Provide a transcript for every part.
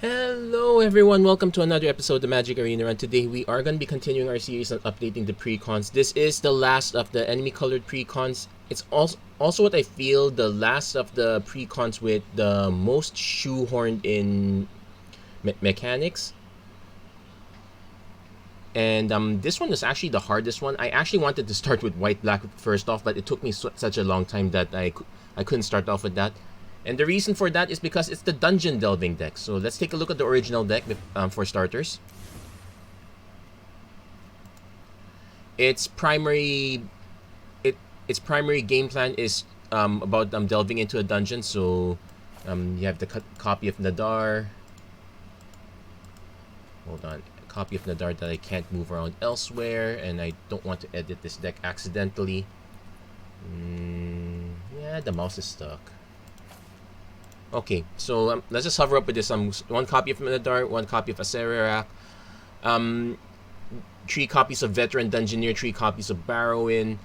Hello everyone, welcome to another episode of the Magic Arena, and today we are going to be continuing our series on updating the precons. This is the last of the enemy colored precons. It's also what I feel the last of the precons with the most shoehorned in mechanics. And this one is actually the hardest one. I actually wanted to start with white-black first off, but it took me such a long time that I couldn't start off with that. And the reason for that is because it's the dungeon delving deck. So let's take a look at the original deck for starters. Its primary game plan is about delving into a dungeon. So you have the copy of Nadar. Hold on. Copy of Nadar that I can't move around elsewhere, and I don't want to edit this deck accidentally. Yeah, the mouse is stuck. Okay, so let's just hover up with this. One copy of Nadar, one copy of Acererak, 3 copies of Veteran Dungeoneer, 3 copies of Barrowin,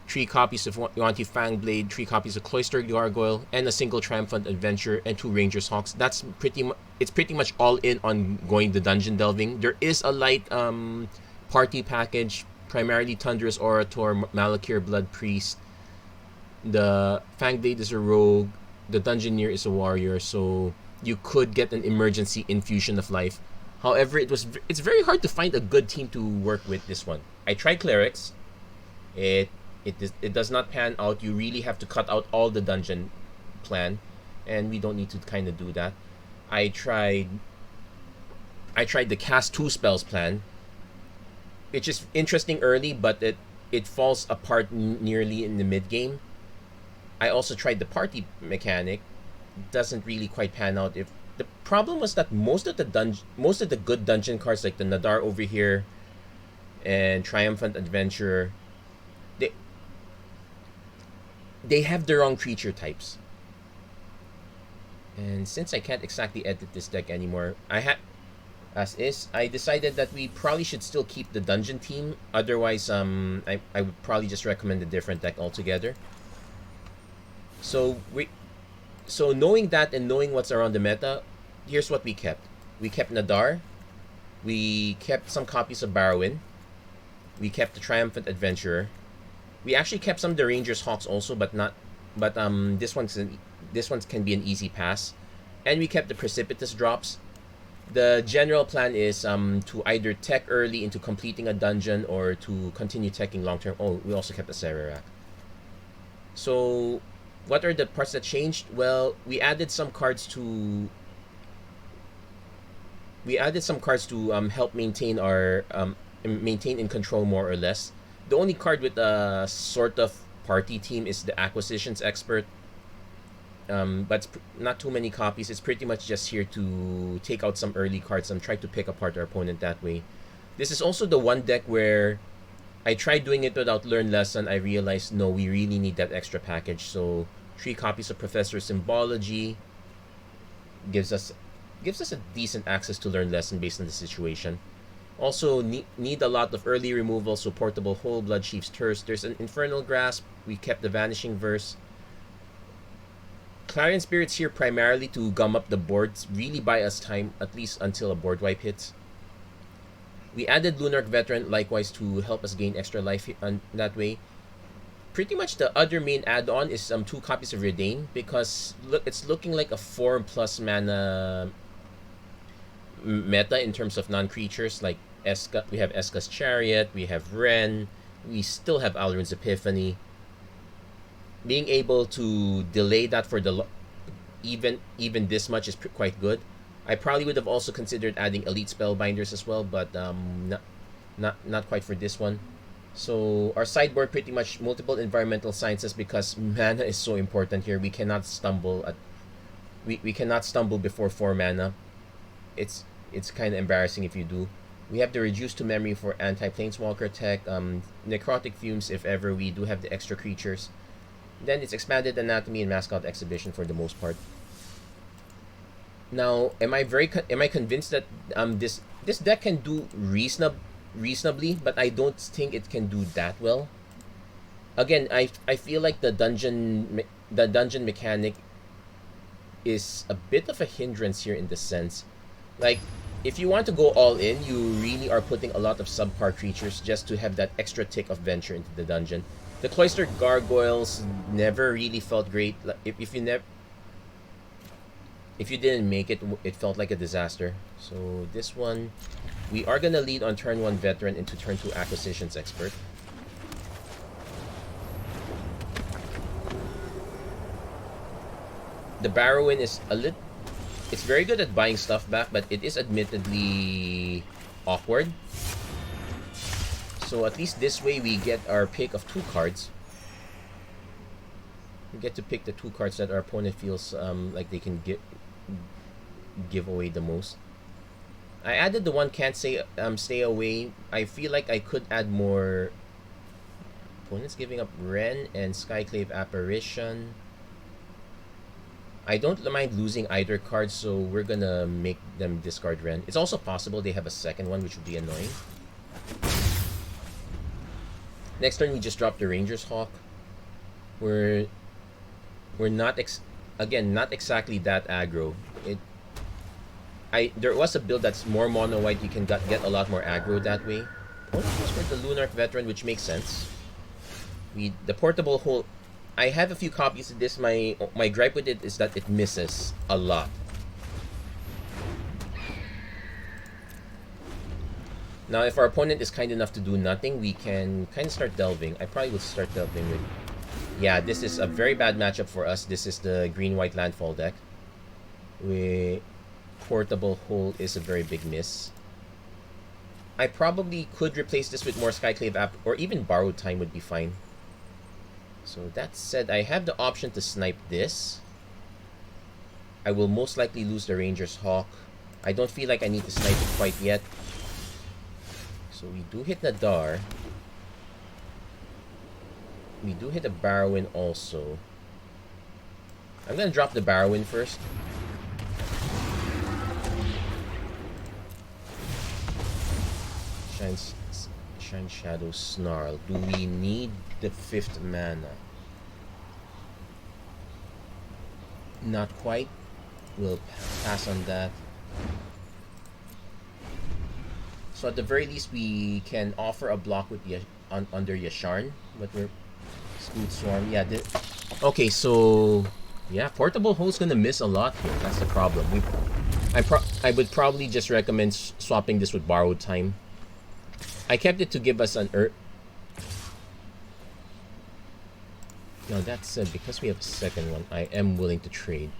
3 copies of Yuanti Fangblade, 3 copies of Cloistered Gargoyle, and a single Triumphant Adventure and 2 Rangers Hawks. That's pretty much all in on going the dungeon delving. There is a light party package, primarily Thunderous Orator, Malakir Blood Priest. The Fangblade is a rogue. The Dungeoneer is a warrior, so you could get an emergency infusion of life. However, it's very hard to find a good team to work with this one. I tried clerics. It does not pan out. You really have to cut out all the dungeon plan, and we don't need to kind of do that. I tried the cast 2 spells plan, which is interesting early, but it falls apart nearly in the mid game. I also tried the party mechanic. Doesn't really quite pan out. If the problem was that most of the good dungeon cards, like the Nadar over here and Triumphant Adventurer, they have the wrong creature types. And since I can't exactly edit this deck anymore, I decided that we probably should still keep the dungeon team. Otherwise, I would probably just recommend a different deck altogether. So knowing that and knowing what's around the meta, here's what we kept. We kept Nadar. We kept some copies of Barrowin. We kept the Triumphant Adventurer. We actually kept some of the Rangers Hawks also, but this one can be an easy pass. And we kept the Precipitous drops. The general plan is to either tech early into completing a dungeon or to continue teching long term. Oh, we also kept the Acererak. So what are the parts that changed? Well, we added some cards to help maintain and control more or less. The only card with a sort of party team is the Acquisitions Expert, but not too many copies. It's pretty much just here to take out some early cards and try to pick apart our opponent that way. This is also the one deck where I tried doing it without Learn Lesson. I realized, no, we really need that extra package. So 3 copies of Professor Symbology gives us a decent access to Learn Lesson based on the situation. Also need a lot of early removal, so Portable Hole, Blood Chief's Thirst. There's an Infernal Grasp. We kept the Vanishing Verse. Clarion Spirit's here primarily to gum up the boards, really buy us time, at least until a board wipe hits. We added Lunarch Veteran likewise to help us gain extra life that way. Pretty much the other main add-on is 2 copies of Reidane, because it's looking like a 4+ mana meta in terms of non-creatures. Like we have Eska's Chariot, we have Ren, we still have Alrund's Epiphany. Being able to delay that for even this much is quite good. I probably would have also considered adding Elite Spellbinders as well, but not quite for this one. So our sideboard pretty much multiple environmental sciences, because mana is so important here. We cannot stumble we cannot stumble before 4 mana. It's kind of embarrassing if you do. We have the Reduce to Memory for anti-Planeswalker tech, Necrotic Fumes if ever we do have the extra creatures. Then it's Expanded Anatomy and Mascot Exhibition for the most part. Now, am I convinced that this deck can do reasonably, but I don't think it can do that well. Again, I feel like the dungeon mechanic is a bit of a hindrance here in the sense Like, if you want to go all in, you really are putting a lot of subpar creatures just to have that extra tick of venture into the dungeon. The cloistered gargoyles never really felt great. If you never, if you didn't make it, it felt like a disaster. So this one, we are gonna lead on turn 1 veteran into turn 2 acquisitions expert. The Barrowin is a little. It's very good at buying stuff back, but it is admittedly awkward. So at least this way we get our pick of 2 cards. We get to pick the 2 cards that our opponent feels like they can give away the most. I added the one can't say stay away. I feel like I could add more. Opponent's giving up Ren and Skyclave Apparition. I don't mind losing either card, so we're gonna make them discard Ren. It's also possible they have a second one, which would be annoying. Next turn, we just drop the Ranger's Hawk. We're not again not exactly that aggro. There was a build that's more mono white. You can get a lot more aggro that way. Opponent goes for the Lunarch Veteran, which makes sense. The portable hole. I have a few copies of this. My gripe with it is that it misses a lot. Now, if our opponent is kind enough to do nothing, we can kind of start delving. I probably would start delving with... Yeah, this is a very bad matchup for us. This is the green-white landfall deck. Portable Hole is a very big miss. I probably could replace this with more Skyclave App, or even Borrowed Time would be fine. So that said, I have the option to snipe this. I will most likely lose the Ranger's Hawk. I don't feel like I need to snipe it quite yet. So we do hit Nadar. We do hit a Barrowin also. I'm gonna drop the Barrowin first. Shine Shadow Snarl. Do we need the 5th mana? Not quite. We'll pass on that. So at the very least, we can offer a block with under Yasharn, but we're Scoot Swarm. Yeah. Okay, so yeah, Portable Hole's gonna miss a lot here. That's the problem. I would probably just recommend swapping this with Borrowed Time. I kept it to give us an Now that said, because we have a second one, I am willing to trade.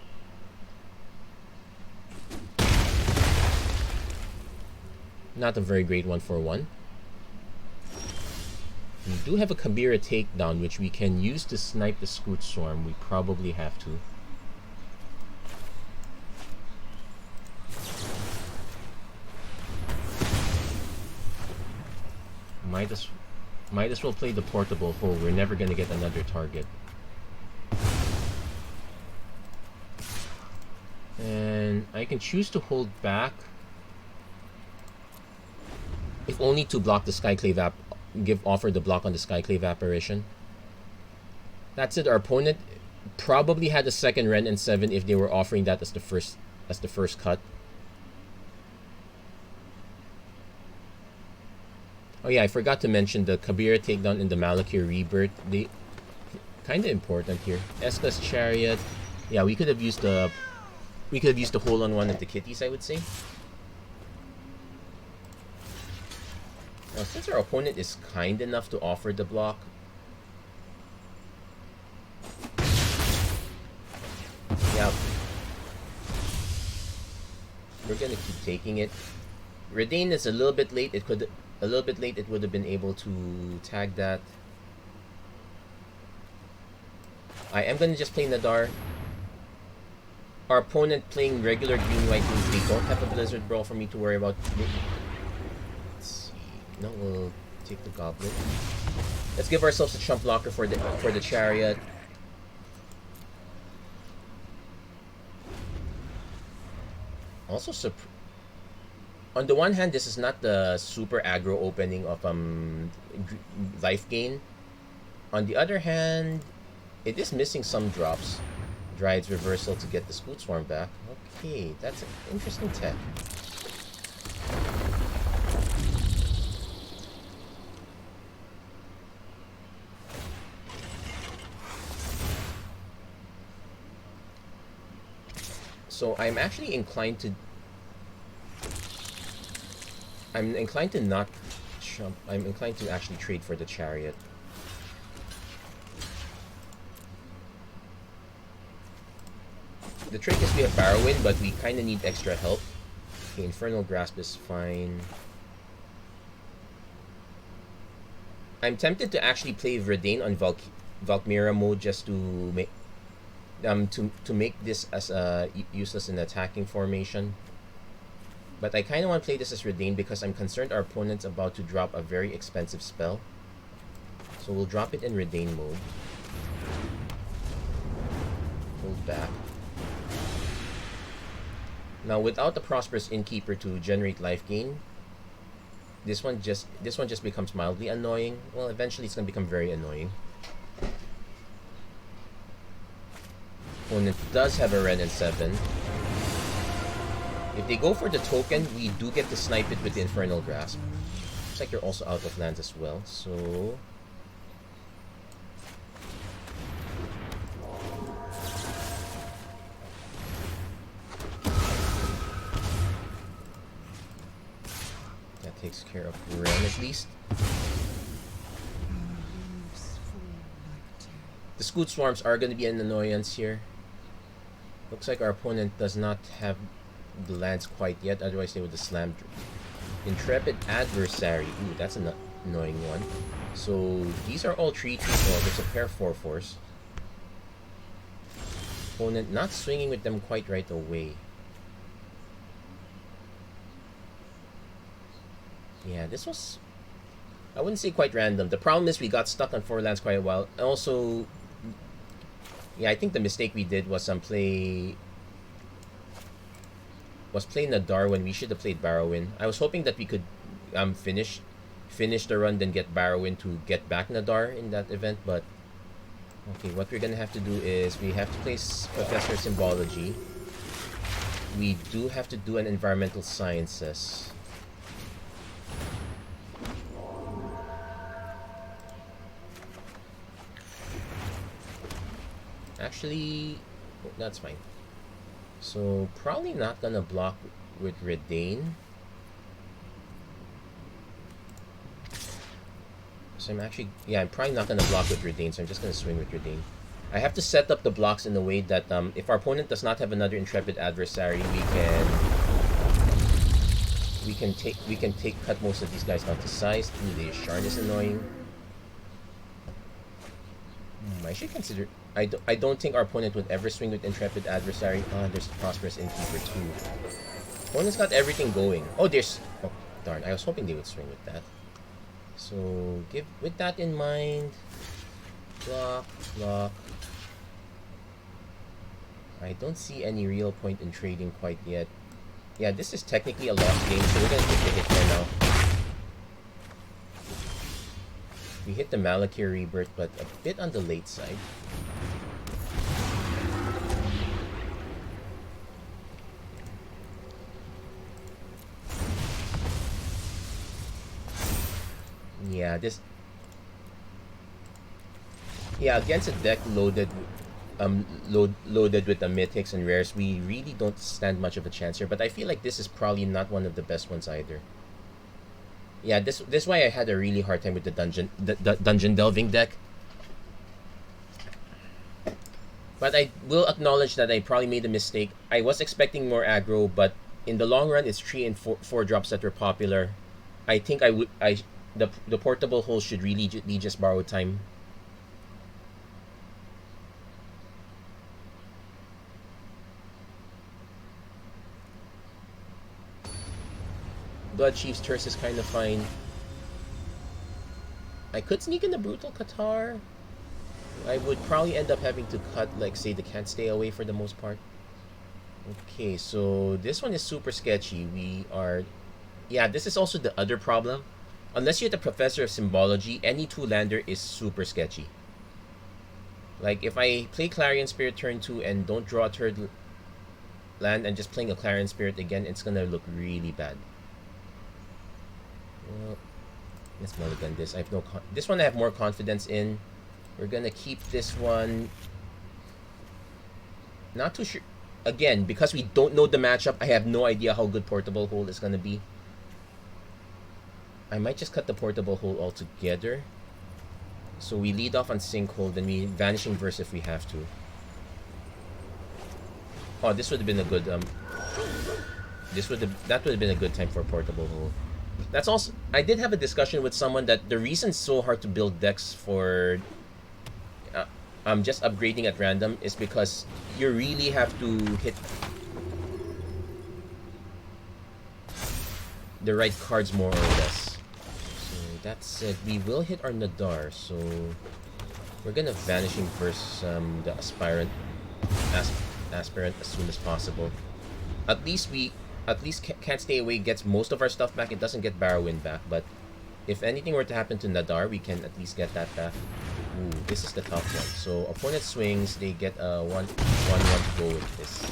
Not a very great 1/1. We do have a Kabira Takedown, which we can use to snipe the Scoot Swarm. We probably have to. Might as well play the Portable Hole. We're never gonna get another target. And I can choose to hold back. If only to block the Skyclave offer the block on the Skyclave Apparition. That's it. Our opponent probably had a second Ren and 7 if they were offering that as the first cut. Oh yeah, I forgot to mention the Kabira Takedown and the Malakir Rebirth. They kind of important here. Eska's Chariot. Yeah, we could have used the hole on one of the kitties, I would say. Now, since our opponent is kind enough to offer the block, yeah, we're gonna keep taking it. Reidane is a little bit late. It would have been able to tag that. I am gonna just play Nadar. Our opponent playing regular green-white means they don't have a Blizzard Brawl for me to worry about. Let's see. No, we'll take the Goblet. Let's give ourselves a chump blocker for the Chariot. Also, on the one hand, this is not the super aggro opening of life gain. On the other hand, it is missing some drops. Dryad's Reversal to get the Scoot Swarm back. Okay, that's an interesting tech. So I'm actually inclined to... I'm inclined to not jump. I'm inclined to actually trade for the chariot. The trick is we have Barrowin, but we kind of need extra help. Okay, Infernal Grasp is fine. I'm tempted to actually play Reidane on Valkmira mode just to make to make this as useless in attacking formation. But I kind of want to play this as Reidane because I'm concerned our opponent's about to drop a very expensive spell. So we'll drop it in Reidane mode. Hold back. Now without the Prosperous Innkeeper to generate life gain, this one just becomes mildly annoying. Well, eventually it's gonna become very annoying. Opponent does have a Ren and 7. If they go for the token, we do get to snipe it with the Infernal Grasp. Looks like you're also out of lands as well, so... that takes care of Ren at least. The Scoot Swarms are going to be an annoyance here. Looks like our opponent does not have the lands quite yet, otherwise they would have slammed. Intrepid Adversary. Ooh, that's an annoying one. So these are all 3/3. Oh, there's a pair 4/4s. Opponent not swinging with them quite right away. Yeah, this was, I wouldn't say quite random. The problem is we got stuck on 4 lands quite a while. And also, yeah, I think the mistake we did was play Nadar when we should have played Barrowin. I was hoping that we could finish the run, then get Barrowin to get back Nadar in that event, but okay, what we're gonna have to do is we have to place Professor Symbology. We do have to do an Environmental Sciences. Actually, that's fine. So, probably not gonna block with Reidane. So I'm actually, yeah, I'm probably not gonna block with Reidane, so I'm just gonna swing with Reidane. I have to set up the blocks in a way that if our opponent does not have another Intrepid Adversary, we can cut most of these guys down to size. Ooh, the Shard is annoying. I should consider. I don't think our opponent would ever swing with Intrepid Adversary. Oh, there's Prosperous Innkeeper too. Opponent's got everything going. Oh, there's... Oh, darn. I was hoping they would swing with that. So, with that in mind... Block, block. I don't see any real point in trading quite yet. Yeah, this is technically a lost game, so we're gonna take the hit for now. We hit the Malakir Rebirth, but a bit on the late side. Yeah, against a deck loaded with the mythics and rares, we really don't stand much of a chance here. But I feel like this is probably not one of the best ones either. Yeah, this is why I had a really hard time with the dungeon delving deck. But I will acknowledge that I probably made a mistake. I was expecting more aggro, but in the long run, it's 3 and 4 drops that were popular. I think the portable hole should really be just borrowed time. Blood Chief's Terse is kind of fine. I could sneak in the Brutal Qatar. I would probably end up having to cut, like, say, the Can't Stay Away for the most part. Okay, so this one is super sketchy. Yeah, this is also the other problem. Unless you're the Professor of Symbology, any 2-lander is super sketchy. Like, if I play Clarion Spirit turn 2 and don't draw a third land and just playing a Clarion Spirit again, it's gonna look really bad. Well, let's mulligan this. This one I have more confidence in. We're gonna keep this one. Not too sure. again, because we don't know the matchup, I have no idea how good Portable Hold is gonna be. I might just cut the Portable Hold altogether. So we lead off on Sinkhole, then we Vanishing Verse if we have to. Oh, this would have been a good that would have been a good time for Portable Hold. That's also, I did have a discussion with someone that the reason it's so hard to build decks for just upgrading at random is because you really have to hit the right cards more or less. So that said, we will hit our Nadar, so we're gonna Vanishing Verse the aspirant as soon as possible. At least Can't Stay Away gets most of our stuff back. It doesn't get Barrowwind back, but if anything were to happen to Nadar, we can at least get that back. Ooh, this is the top one. So opponent swings, they get a 1/1 to go with this.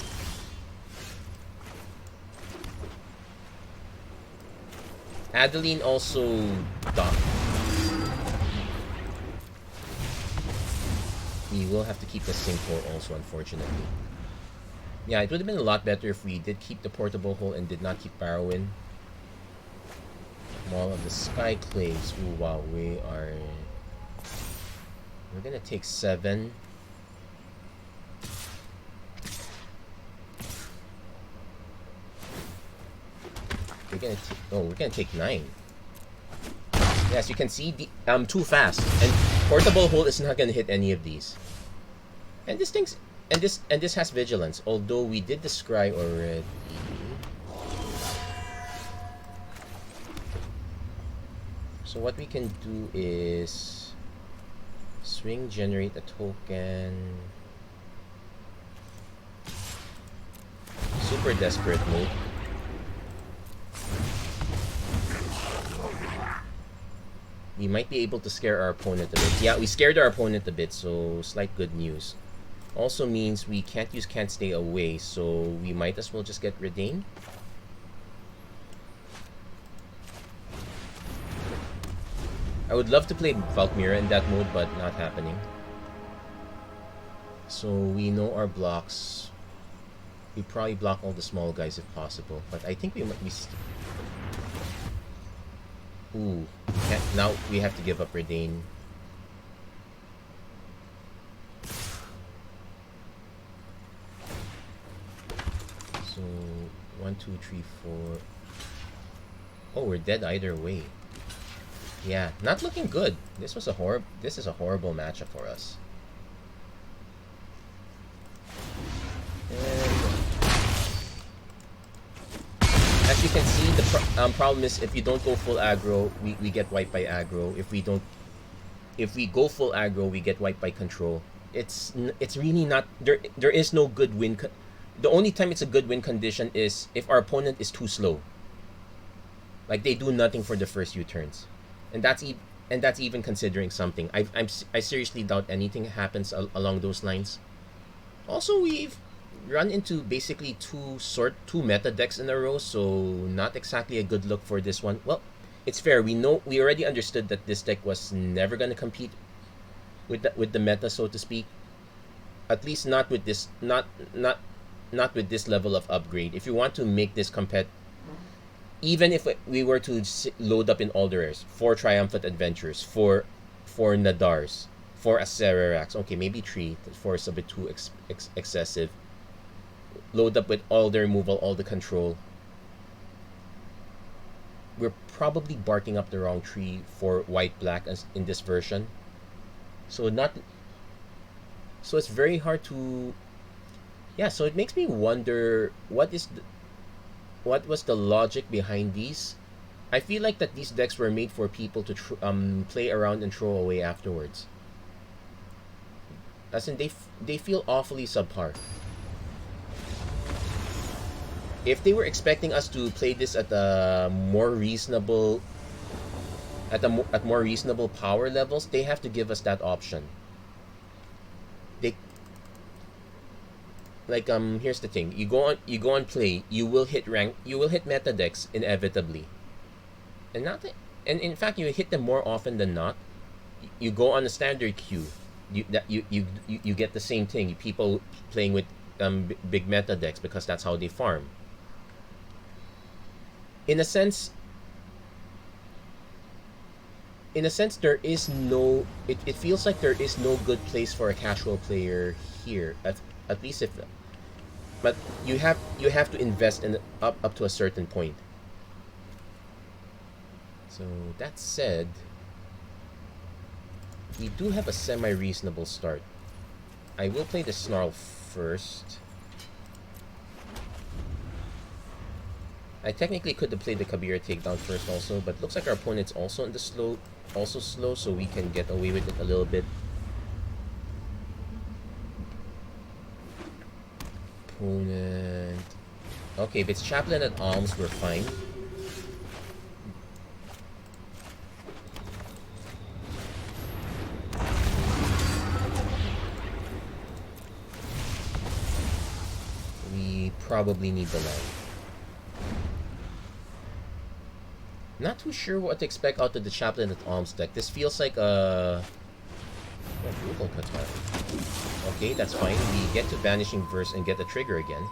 Adeline also docked. We will have to keep the Sinkhole also, unfortunately. Yeah, it would have been a lot better if we did keep the Portable Hole and did not keep Barrowwind. Maul of the Skyclaves. Ooh, wow, we're gonna take 7. We're gonna take 9. Yes, you can see too fast, and Portable Hole is not gonna hit any of these. And this has Vigilance, although we did the Scry already. So what we can do is swing, generate a token. Super desperate mode. We might be able to scare our opponent a bit. Yeah, we scared our opponent a bit, so slight good news. Also means we can't use Can't Stay Away, so we might as well just get Reidane. I would love to play Valkmira in that mode, but not happening. So we know our blocks. We probably block all the small guys if possible, but I think we might be... Ooh, now we have to give up Reidane. So 1, 2, 3, 4. Oh, we're dead either way. Yeah, not looking good. This is a horrible matchup for us. And as you can see, the problem is if you don't go full aggro, we get wiped by aggro. If we go full aggro, we get wiped by control. It's really not there is no good win. The only time it's a good win condition is if our opponent is too slow. Like they do nothing for the first few turns, and that's even considering something. I seriously doubt anything happens along those lines. Also, we've run into basically two meta decks in a row, so not exactly a good look for this one. Well, it's fair. We already understood that this deck was never going to compete with the meta, so to speak. At least not with this not with this level of upgrade. If you want to make this even if we were to load up in all the rares, 4 Triumphant Adventures, 4 Nadars, 4 Acerarax, okay, maybe 3, 4 is a bit too excessive. Load up with all the removal, all the control. We're probably barking up the wrong tree for white-black in this version. So it's very hard to... Yeah, so it makes me wonder what was the logic behind these. I feel like that these decks were made for people to play around and throw away afterwards. As in, they feel awfully subpar. If they were expecting us to play this at a more reasonable more reasonable power levels, they have to give us that option. Here's the thing. You go on play, you will hit meta decks inevitably. And in fact you hit them more often than not. You go on a standard queue. You get the same thing. People playing with big meta decks because that's how they farm. In a sense, there is no. It feels like there is no good place for a casual player here. At least if, but you have to invest in up to a certain point. So that said, we do have a semi-reasonable start. I will play the Snarl first. I technically could have played the Kabira takedown first also, but looks like our opponent's also in the slow, so we can get away with it a little bit. Opponent. Okay, if it's Chaplain at Alms, we're fine. We probably need the land. Not too sure what to expect out of the Chaplain at Alms deck. This feels like a brutal Qatar. Okay, that's fine. We get to Vanishing Verse and get the trigger again.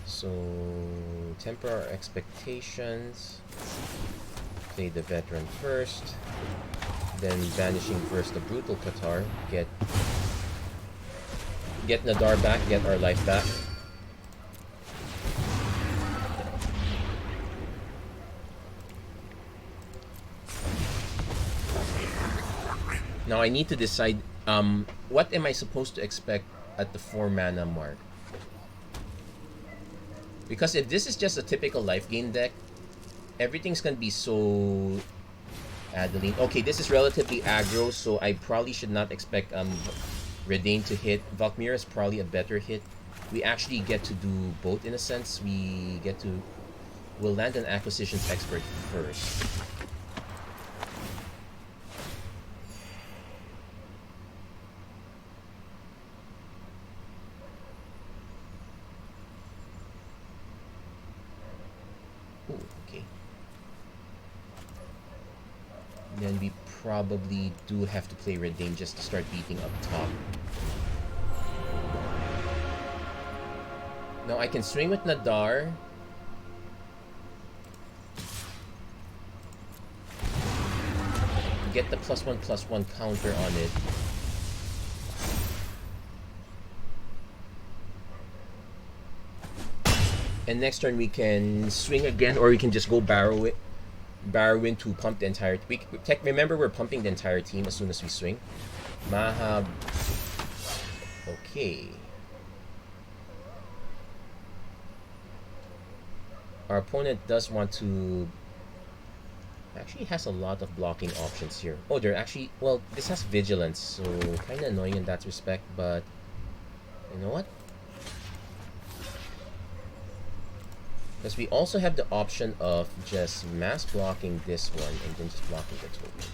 So temper our expectations. Play the Veteran first. Then Vanishing Verse the brutal Qatar. Get Nadar back, get our life back. Now I need to decide what am I supposed to expect at the 4 mana mark. Because if this is just a typical life gain deck, everything's gonna be so Adeline. Okay, this is relatively aggro, so I probably should not expect Reidane to hit. Valkmira is probably a better hit. We actually get to do both in a sense. We'll land an Acquisitions Expert first. Then we probably do have to play Reidane just to start beating up top. Now I can swing with Nadar. Get the +1/+1 counter on it. And next turn we can swing again, or we can just go Barrow in to pump the entire... Remember, we're pumping the entire team as soon as we swing. Mahab. Okay. Our opponent does want to... Actually has a lot of blocking options here. Oh, they're actually... Well, this has Vigilance, so kind of annoying in that respect, but... You know what? Because we also have the option of just mass blocking this one and then just blocking the token.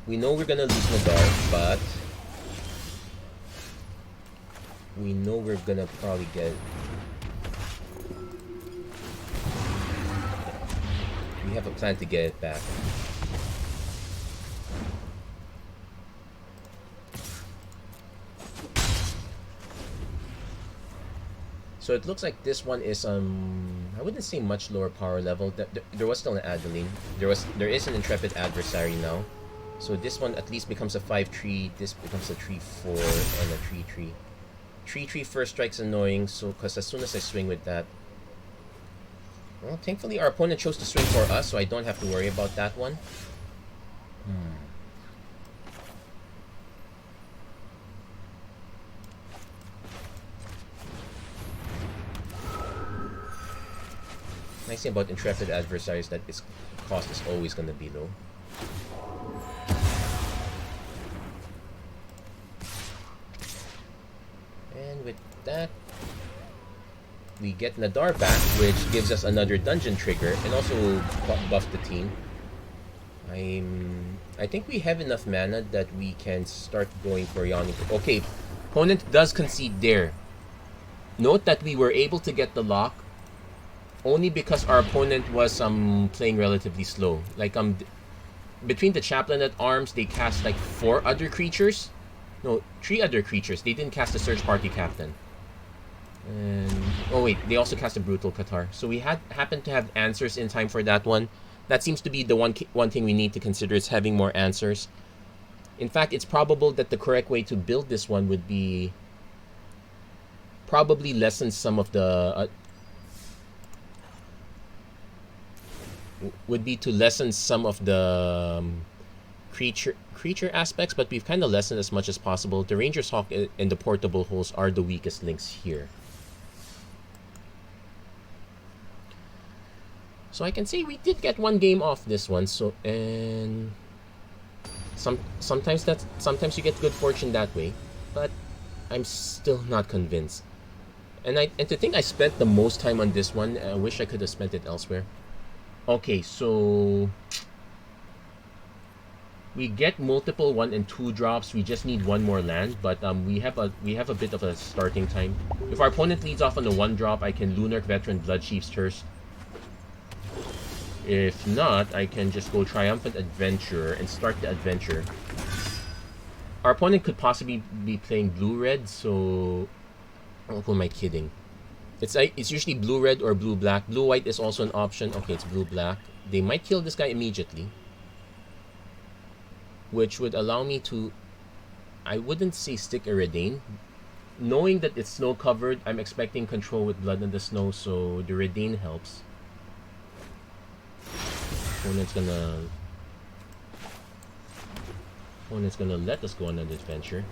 We know we're gonna lose Nadar, but we know we're gonna probably get... We have a plan to get it back. So it looks like this one is I wouldn't say much lower power level. There was still an Adeline. There is an Intrepid Adversary now. So this one at least becomes a 5/3. This becomes a 3/4 and a 3/3. 3/3 first strike's annoying. So because as soon as I swing with that, well, thankfully our opponent chose to swing for us, so I don't have to worry about that one. Nice thing about Intrepid Adversaries that its cost is always going to be low. And with that, we get Nadar back, which gives us another dungeon trigger and also buff the team. I think we have enough mana that we can start going for Yawning. Okay, opponent does concede there. Note that we were able to get the lock only because our opponent was playing relatively slow. Like between the chaplain at arms, they cast like 4 other creatures. No, 3 other creatures. They didn't cast the search party captain. And oh wait, they also cast a brutal Qatar. So we happened to have answers in time for that one. That seems to be the one thing we need to consider is having more answers. In fact, it's probable that the correct way to build this one would be probably lessen some of the creature aspects, but we've kind of lessened as much as possible. The Ranger's Hawk and the portable holes are the weakest links here. So I can say we did get 1 game off this one. So and sometimes you get good fortune that way, but I'm still not convinced. And to think I spent the most time on this one, I wish I could have spent it elsewhere. Okay, so we get multiple 1 and 2 drops. We just need 1 more land, but we have a bit of a starting time. If our opponent leads off on the 1 drop, I can Lunarch Veteran Bloodchief's Thirst. If not, I can just go Triumphant Adventure and start the adventure. Our opponent could possibly be playing blue-red, so who am I kidding? It's usually blue-red or blue-black. Blue-white is also an option. Okay, it's blue-black. They might kill this guy immediately, which would allow me to, I wouldn't say stick a Reidane. Knowing that it's snow-covered, I'm expecting control with Blood in the Snow, so the Reidane helps. Opponent's gonna let us go on an adventure.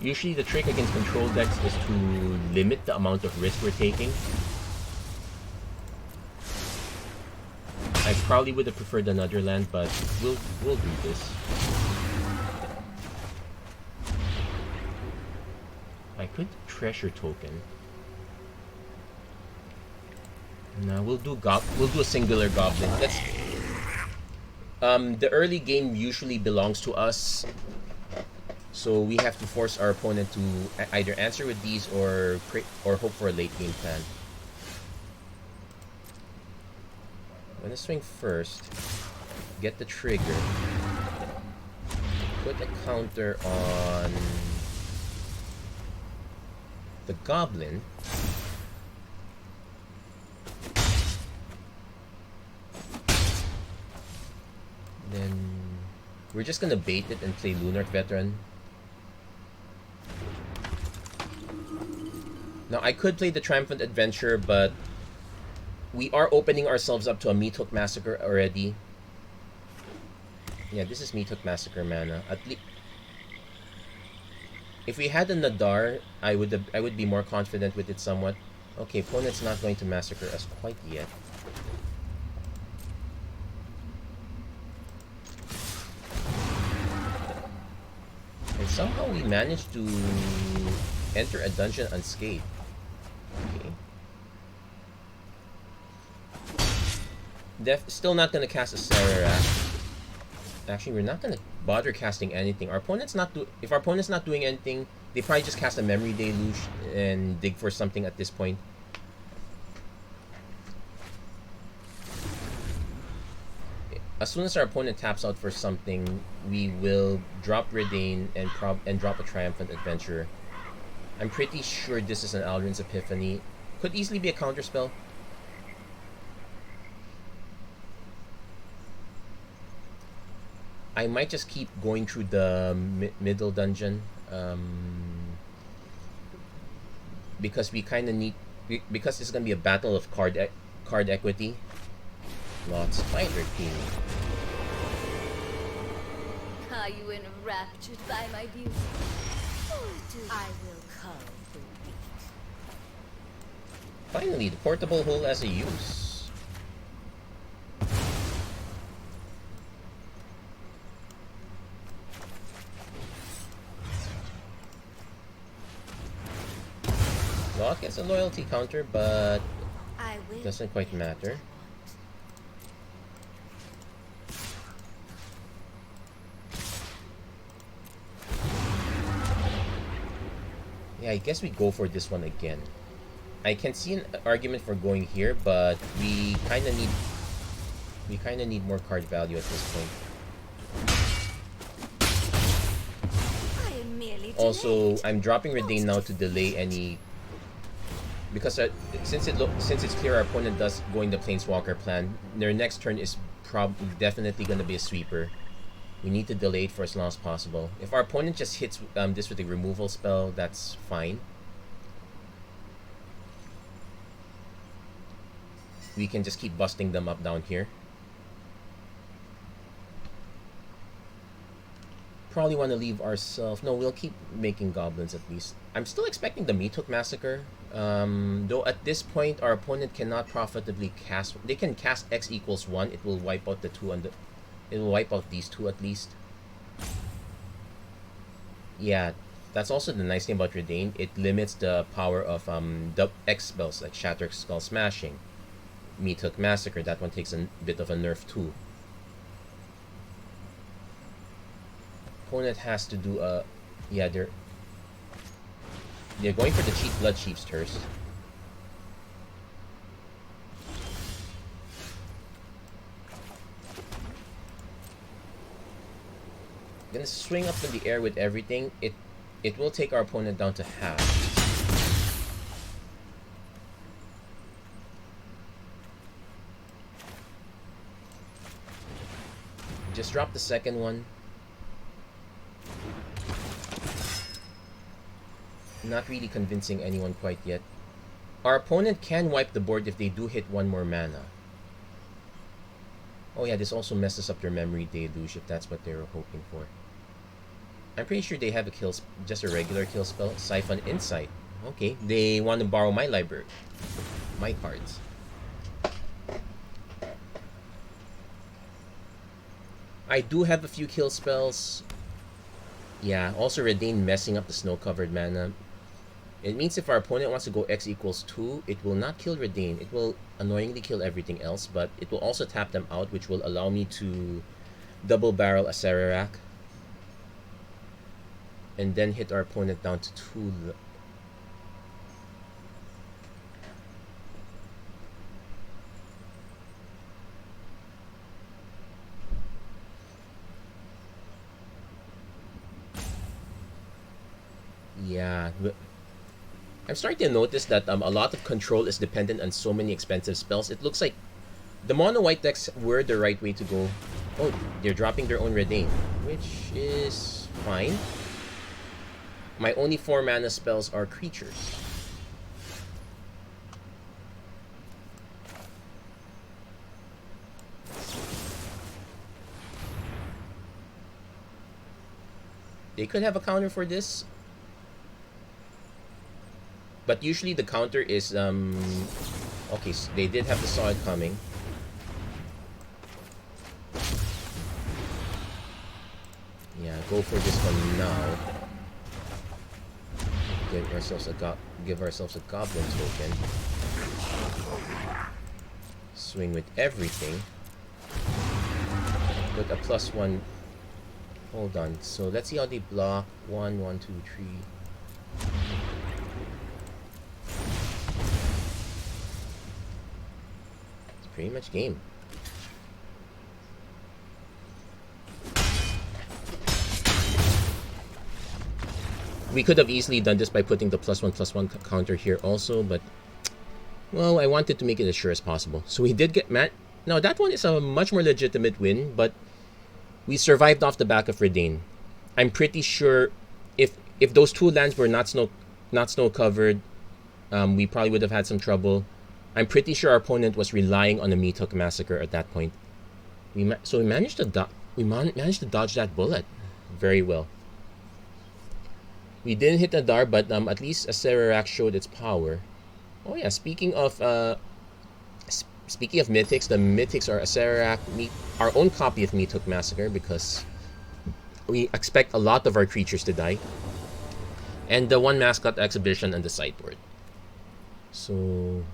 Usually the trick against control decks is to limit the amount of risk we're taking. I probably would have preferred another land, but we'll do this. I could treasure token. No, we'll do a singular goblin. That's the early game usually belongs to us, so we have to force our opponent to either answer with these or hope for a late game plan. I'm gonna swing first, get the trigger, put a counter on the goblin. Then we're just gonna bait it and play Lunarch Veteran. Now I could play the Triumphant Adventure, but we are opening ourselves up to a Meathook Massacre already. Yeah, this is Meathook Massacre mana. At least if we had a Nadar, I would be more confident with it somewhat. Okay, opponent's not going to massacre us quite yet. And somehow we managed to enter a dungeon unscathed. Okay. Still not gonna cast a Sararak. Actually, we're not gonna bother casting anything. If our opponent's not doing anything, they probably just cast a Memory Deluge and dig for something at this point. As soon as our opponent taps out for something, we will drop Reidane and drop a Triumphant Adventure. I'm pretty sure this is an Aldrin's Epiphany. Could easily be a counterspell. I might just keep going through the middle dungeon, because we kind of need, because it's gonna be a battle of card equity. Not Spider King. Are you enraptured by my beauty? I will come for it. Finally, the portable hole has a use. Lot gets a loyalty counter, but doesn't quite matter. Yeah, I guess we go for this one again. I can see an argument for going here, but we kind of need more card value at this point. I am merely Also, delayed. I'm dropping Reidane now to delay any, because since it's clear our opponent does going the Planeswalker plan, their next turn is definitely gonna be a sweeper. We need to delay it for as long as possible. If our opponent just hits this with a removal spell, that's fine. We can just keep busting them up down here. Probably want to leave ourselves. No, we'll keep making goblins at least. I'm still expecting the Meathook Massacre. Though at this point, our opponent cannot profitably cast. They can cast X equals 1. It will wipe out the 2 and it will wipe out these 2 at least. Yeah, that's also the nice thing about Reidane. It limits the power of the X spells like Shatter Skull Smashing, Meathook Massacre. That one takes a bit of a nerf too. Opponent has to do a, yeah, they're going for the cheap Blood Chiefs first. Gonna swing up in the air with everything. It will take our opponent down to half. Just drop the second one. Not really convincing anyone quite yet. Our opponent can wipe the board if they do hit 1 more mana. Oh yeah, this also messes up their Memory Deluge if that's what they were hoping for. I'm pretty sure they have a kill, just a regular kill spell. Siphon Insight. Okay, they want to borrow my library. My cards. I do have a few kill spells. Yeah, also Reidane messing up the snow-covered mana. It means if our opponent wants to go X equals 2, it will not kill Reidane. It will annoyingly kill everything else, but it will also tap them out, which will allow me to double barrel a Sararak. And then hit our opponent down to 2. Yeah. I'm starting to notice that a lot of control is dependent on so many expensive spells. It looks like the mono-white decks were the right way to go. Oh, they're dropping their own Reidane, which is fine. My only 4 mana spells are creatures. They could have a counter for this. But usually the counter is, okay, so they did have the Saw It coming. Yeah, go for this one now. Give ourselves a Goblin token. Swing with everything. Put a +1. Hold on. So let's see how they block. 1, 1, 2, 3. Pretty much game. We could have easily done this by putting the +1/+1 counter here also, but well, I wanted to make it as sure as possible. So we did get Now that one is a much more legitimate win, but we survived off the back of Reidane. I'm pretty sure if those 2 lands were not snow covered, we probably would have had some trouble. I'm pretty sure our opponent was relying on a Meathook Massacre at that point. So we managed to dodge that bullet very well. We didn't hit a Dar, but at least a Sararak showed its power. Oh yeah, speaking of mythics, the mythics are a Sararak, our own copy of Meathook Massacre, because we expect a lot of our creatures to die, and the 1 mascot exhibition on the sideboard. So.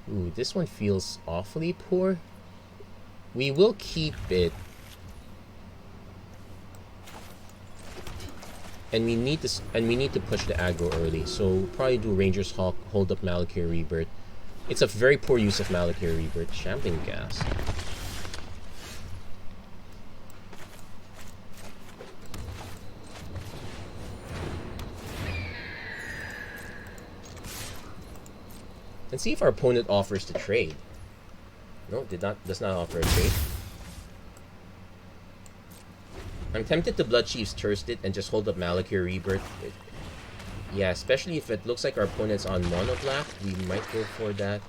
Ooh, this one feels awfully poor. We will keep it. And we need to push the aggro early. So we'll probably do Ranger's Hawk, hold up Malakir Rebirth. It's a very poor use of Malakir Rebirth. Shambling Gas. And see if our opponent offers to trade. No, does not offer a trade. I'm tempted to Blood Chief's Thirst it and just hold up Malakir Rebirth. Yeah, especially if it looks like our opponent's on mono black, we might go for that.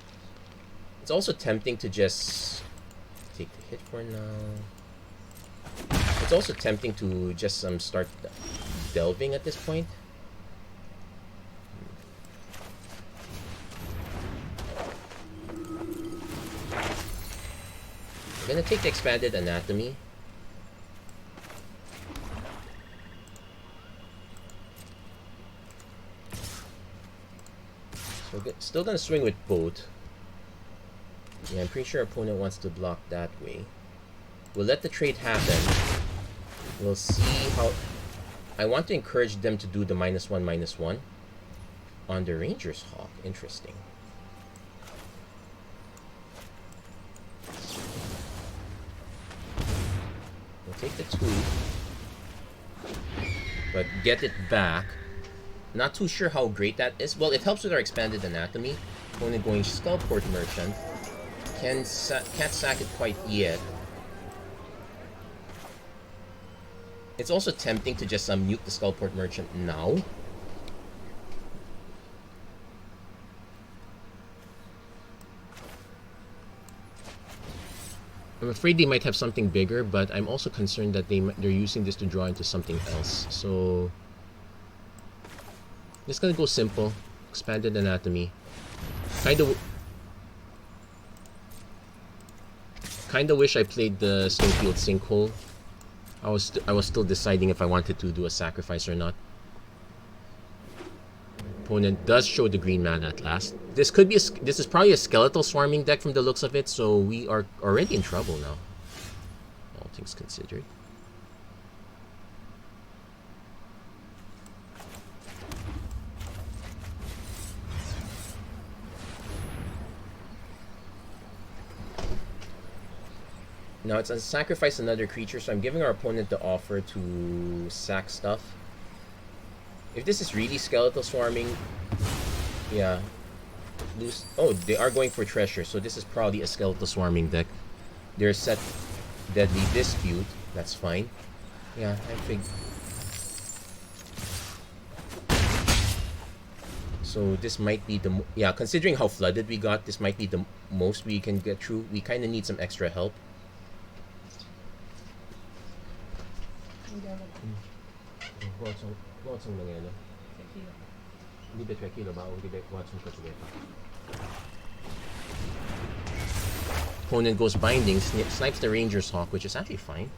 It's also tempting to just take the hit for now. It's also tempting to just start delving at this point. I'm gonna take the Expanded Anatomy. So still gonna swing with both. Yeah, I'm pretty sure our opponent wants to block that way. We'll let the trade happen. We'll see how... I want to encourage them to do the -1/-1 on the Ranger's Hawk. Interesting. We'll take the 2. But get it back. Not too sure how great that is. Well, it helps with our Expanded Anatomy. Opponent going Skullport Merchant. Can't sack it quite yet. It's also tempting to just nuke the Skullport Merchant now. I'm afraid they might have something bigger, but I'm also concerned that they're using this to draw into something else. So just gonna go simple. Expanded Anatomy. Kinda wish I played the Snowfield Sinkhole. I was still deciding if I wanted to do a sacrifice or not. Opponent does show the green mana at last. This is probably a Skeletal Swarming deck from the looks of it, so we are already in trouble now. All things considered. Now it's a sacrifice another creature, so I'm giving our opponent the offer to sack stuff. If this is really Skeletal Swarming, yeah. Oh, they are going for Treasure, so this is probably a Skeletal Swarming deck. They're set Deadly Dispute, that's fine. Yeah, I think. So this might be the... Yeah, considering how flooded we got, this might be the most we can get through. We kind of need some extra help. Opponent goes Binding, snipes the Ranger's Hawk, which is actually fine.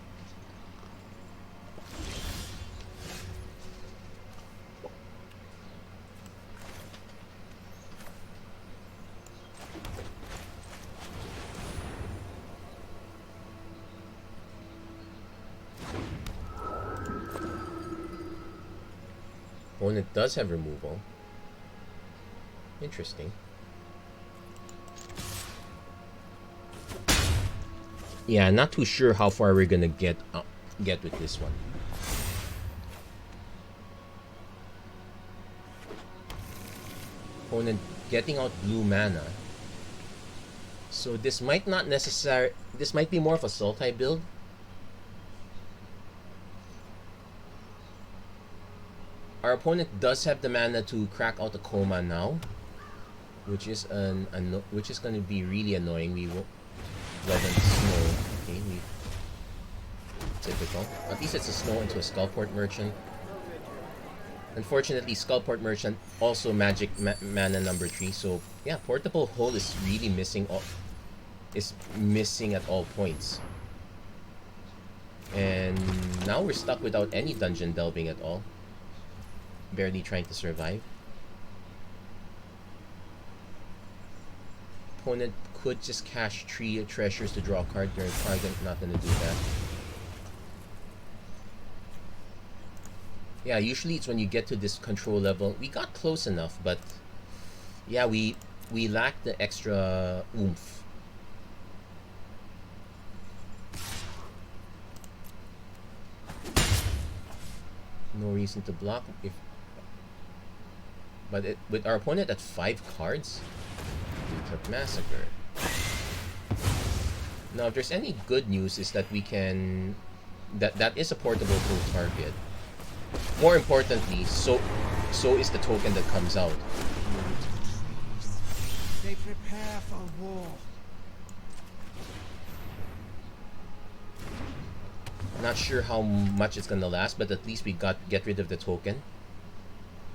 Opponent does have removal. Interesting. Yeah, not too sure how far we're gonna get with this one. Opponent getting out blue mana. So this might not necessarily... This might be more of a Sultai build. Our opponent does have the mana to crack out the Coma now, which is going to be really annoying. We will let them snow. Okay, typical. At least it's a snow into a Skullport Merchant. Unfortunately, Skullport Merchant also magic mana number 3. So yeah, Portable Hole is really missing at all points. And now we're stuck without any dungeon delving at all. Barely trying to survive. Opponent could just cash 3 treasures to draw a card. They're probably not going to do that. Yeah, usually it's when you get to this control level. We got close enough, but yeah, we lack the extra oomph. No reason to block if, but with our opponent at 5 cards, we took Massacre. Now, if there's any good news, is that we can that is a portable full target. More importantly, so is the token that comes out. They prepare for war. Not sure how much it's gonna last, but at least we get rid of the token.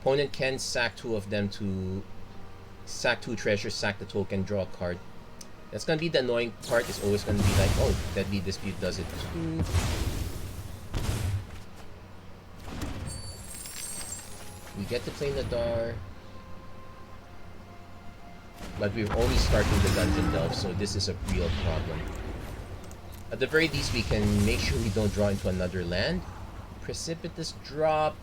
Opponent can sack 2 of them to sack 2 treasures, sack the token, draw a card. That's gonna be the annoying part. Is always gonna be like, oh, Deadly Dispute does it too. We get to play Nadar, but we're only starting the dungeon delve, so this is a real problem. At the very least, we can make sure we don't draw into another land. Precipitous Drop.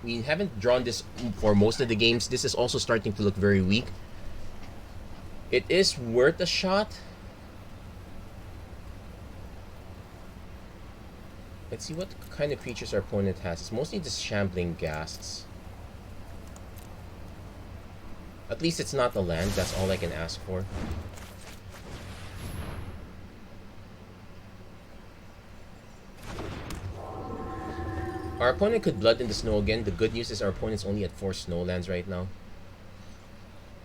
We haven't drawn this for most of the games. This is also starting to look very weak. It is worth a shot. Let's see what kind of creatures our opponent has. It's mostly just shambling ghasts. At least it's not a land. That's all I can ask for. Our opponent could Blood in the Snow again. The good news is our opponent's only at 4 snow lands right now.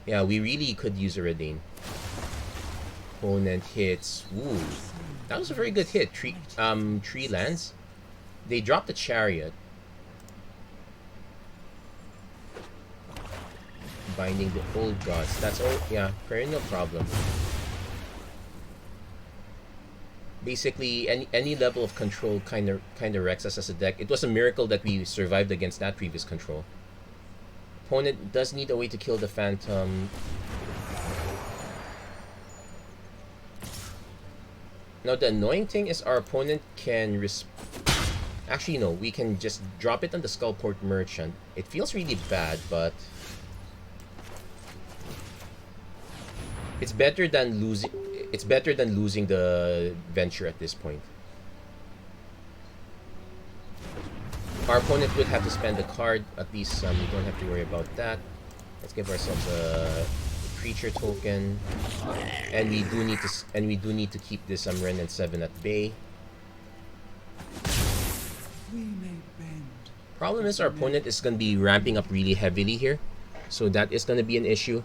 Yeah, we really could use a Reidane. Opponent hits. Ooh. That was a very good hit. Tree lands. They dropped the Chariot. Binding the Old Gods. That's all. Yeah, perennial problem. Basically, any level of control kind of wrecks us as a deck. It was a miracle that we survived against that previous control. Opponent does need a way to kill the Phantom. Now, the annoying thing is our opponent can actually, no, we can just drop it on the Skullport Merchant. It feels really bad, but it's better than losing. It's better than losing the venture at this point. Our opponent would have to spend a card. At least we don't have to worry about that. Let's give ourselves a creature token, and we do need to keep this Remnant 7 at bay. We may bend. Problem is our opponent is going to be ramping up really heavily here, so that is going to be an issue.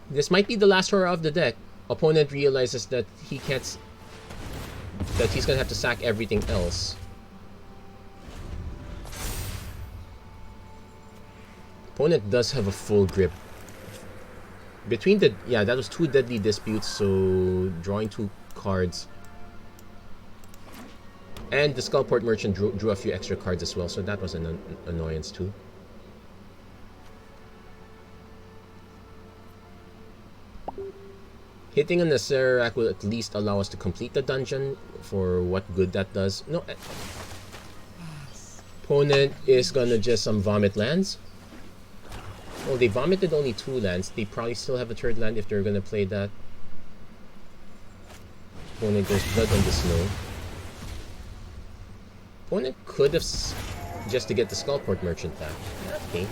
This might be the last horror of the deck. Opponent realizes that he can't, that he's going to have to sack everything else. Opponent does have a full grip. Between the, yeah, that was 2 Deadly Disputes, so drawing 2 cards. And the Skullport Merchant drew a few extra cards as well, so that was an annoyance too. Hitting on the Serac will at least allow us to complete the dungeon, for what good that does. No, opponent is gonna just vomit lands. Oh, they vomited only 2 lands. They probably still have a 3rd land if they're gonna play that. Opponent goes Blood on the Snow. Opponent could have just to get the Skullport Merchant back. Okay.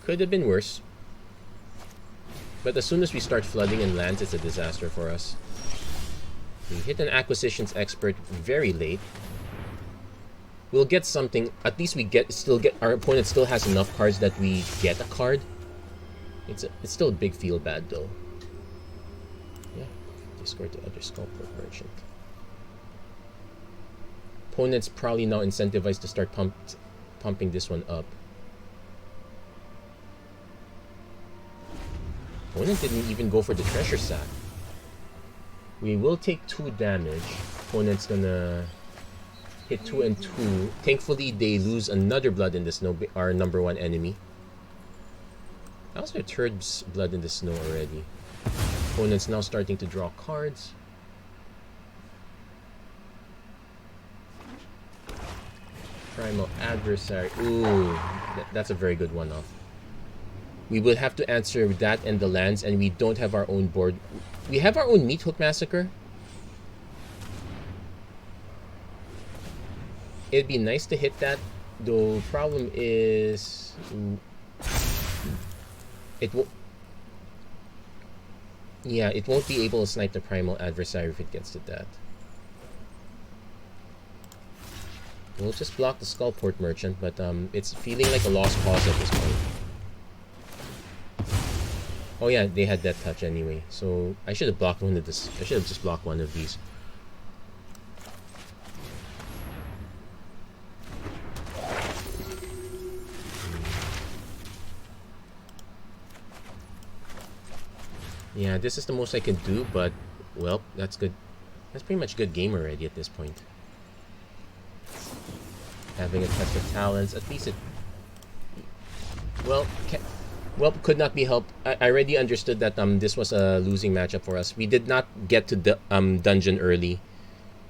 Could have been worse. But as soon as we start flooding in lands, it's a disaster for us. We hit an Acquisitions Expert very late. We'll get something. At least we still get. Our opponent still has enough cards that we get a card. It's still a big feel bad though. Yeah, discard the other Skullport Merchant. Opponent's probably now incentivized to start pumping this one up. Opponent didn't even go for the treasure sack. We will take 2 damage. Opponent's gonna hit 2 and 2. Thankfully, they lose another Blood in the Snow, our number 1 enemy. That was their 3rd Blood in the Snow already. Opponent's now starting to draw cards. Primal Adversary. Ooh, that's a very good one-off. We will have to answer that and the lands, and we don't have our own board. We have our own Meat Hook Massacre. It'd be nice to hit that, though. Problem is, it won't. Yeah, it won't be able to snipe the Primal Adversary if it gets to that. We'll just block the Skullport Merchant, but it's feeling like a lost cause at this point. Oh yeah, they had that touch anyway, so I should have blocked one of this. I should have just blocked one of these. Yeah, this is the most I can do, but well, that's good. That's pretty much good game already at this point. Having a test of talents, at least it. Well, could not be helped. I already understood that this was a losing matchup for us. We did not get to the dungeon early.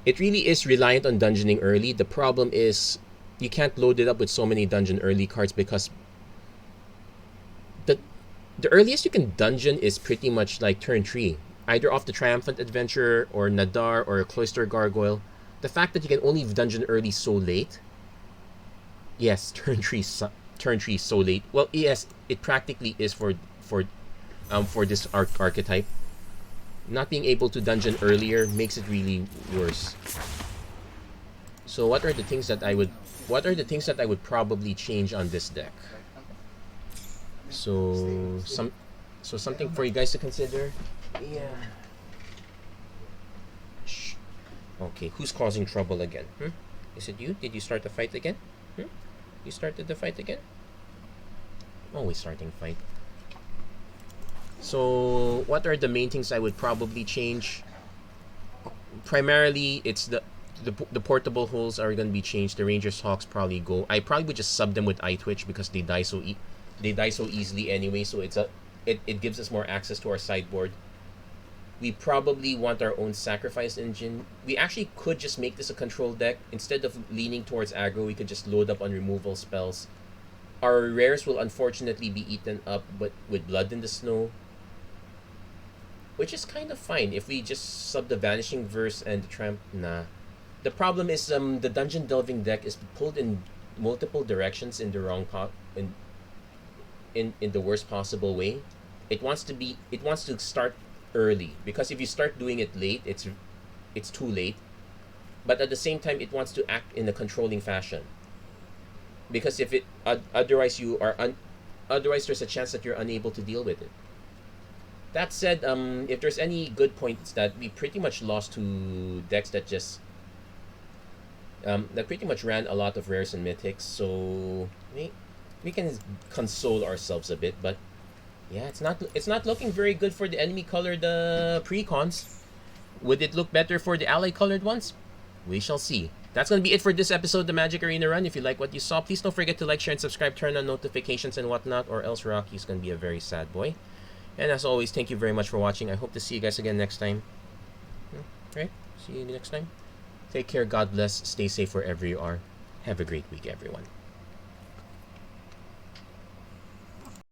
It really is reliant on dungeoning early. The problem is you can't load it up with so many dungeon early cards because the earliest you can dungeon is pretty much like turn 3, either off the Triumphant Adventurer or Nadar or a Cloister Gargoyle. The fact that you can only dungeon early so late. Yes, turn 3 so late. Well, yes, it practically is for this archetype. Not being able to dungeon earlier makes it really worse. So what are the things that I would probably change on this deck? So something for you guys to consider. Yeah. Shh. Okay, who's causing trouble again? Is it you? Did you start the fight again? You started the fight again? Always starting fight. So what are the main things I would probably change? Primarily, it's the portable holes are going to be changed. The Rangers Hawks probably go. I probably would just sub them with Eye Twitch because they die so easily anyway. So it gives us more access to our sideboard. We probably want our own sacrifice engine. We actually could just make this a control deck. Instead of leaning towards aggro, we could just load up on removal spells. Our rares will unfortunately be eaten up but with Blood in the Snow, which is kind of fine if we just sub the Vanishing Verse and the Tramp. Nah. The problem is the Dungeon Delving deck is pulled in multiple directions in the wrong in the worst possible way. It wants to start early, because if you start doing it late, it's too late. But at the same time, it wants to act in a controlling fashion, because if it otherwise there's a chance that you're unable to deal with it. That said, if there's any good points, that we pretty much lost to decks that just that pretty much ran a lot of rares and mythics, so we can console ourselves a bit. But yeah, it's not looking very good for the enemy colored precons. Would it look better for the ally colored ones? We shall see. That's going to be it for this episode of the Magic Arena Run. If you like what you saw, please don't forget to like, share, and subscribe, turn on notifications and whatnot, or else Rocky's going to be a very sad boy. And as always, thank you very much for watching. I hope to see you guys again next time. Right? See you next time. Take care, God bless, stay safe wherever you are. Have a great week, everyone.